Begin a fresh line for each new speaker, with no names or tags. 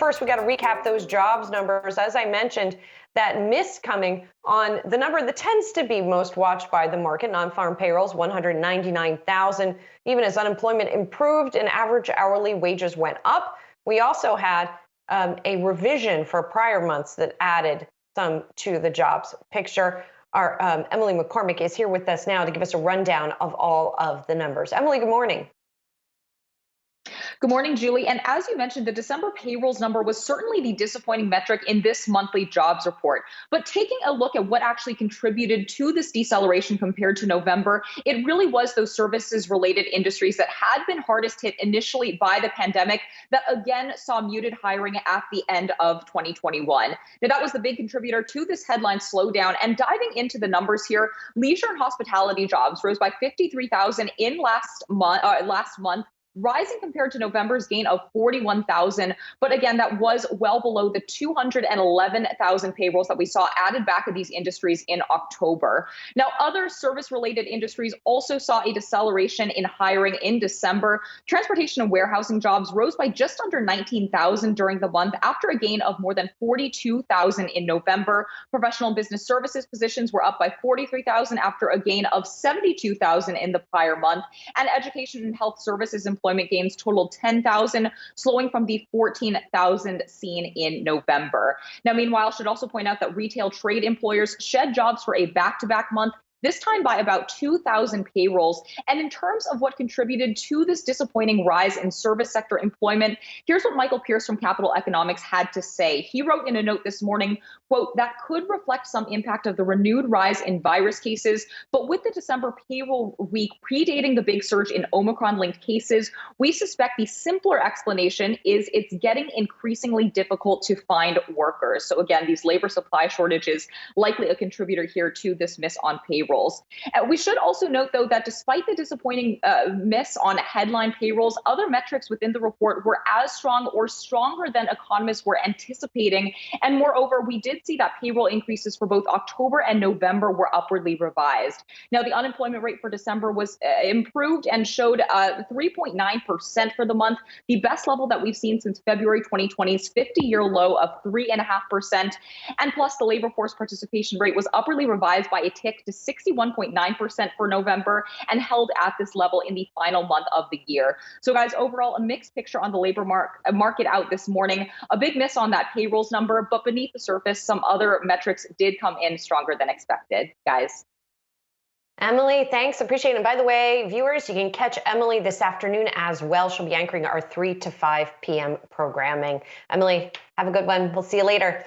first, we got to recap those jobs numbers. As I mentioned, that miss coming on the number that tends to be most watched by the market, non-farm payrolls, 199,000. Even as unemployment improved and average hourly wages went up, we also had a revision for prior months that added some to the jobs picture. Our Emily McCormick is here with us now to give us a rundown of all of the numbers. Emily, good morning.
Good morning, Julie. And as you mentioned, the December payrolls number was certainly the disappointing metric in this monthly jobs report. But taking a look at what actually contributed to this deceleration compared to November, it really was those services related industries that had been hardest hit initially by the pandemic that again saw muted hiring at the end of 2021. Now, that was the big contributor to this headline slowdown. And diving into the numbers here, leisure and hospitality jobs rose by 53,000 in last month, rising compared to November's gain of 41,000. But again, that was well below the 211,000 payrolls that we saw added back of these industries in October. Now, other service-related industries also saw a deceleration in hiring in December. Transportation and warehousing jobs rose by just under 19,000 during the month after a gain of more than 42,000 in November. Professional and business services positions were up by 43,000 after a gain of 72,000 in the prior month. And education and health services employment gains totaled 10,000, slowing from the 14,000 seen in November. Now, meanwhile, I should also point out that retail trade employers shed jobs for a back-to-back month, this time by about 2,000 payrolls. And in terms of what contributed to this disappointing rise in service sector employment, here's what Michael Pierce from Capital Economics had to say. He wrote in a note this morning, quote, "That could reflect some impact of the renewed rise in virus cases, but with the December payroll week predating the big surge in Omicron-linked cases, we suspect the simpler explanation is it's getting increasingly difficult to find workers." So again, these labor supply shortages likely a contributor here to this miss on payroll. We should also note, though, that despite the disappointing miss on headline payrolls, other metrics within the report were as strong or stronger than economists were anticipating. And moreover, we did see that payroll increases for both October and November were upwardly revised. Now, the unemployment rate for December was improved and showed 3.9% for the month, the best level that we've seen since February 2020's 50-year low of 3.5%. And plus, the labor force participation rate was upwardly revised by a tick to 61.9% for November and held at this level in the final month of the year. So guys, overall, a mixed picture on the labor market out this morning. A big miss on that payrolls number, but beneath the surface, some other metrics did come in stronger than expected, guys.
Emily, thanks. Appreciate it. And by the way, viewers, you can catch Emily this afternoon as well. She'll be anchoring our 3 to 5 p.m. programming. Emily, have a good one. We'll see you later.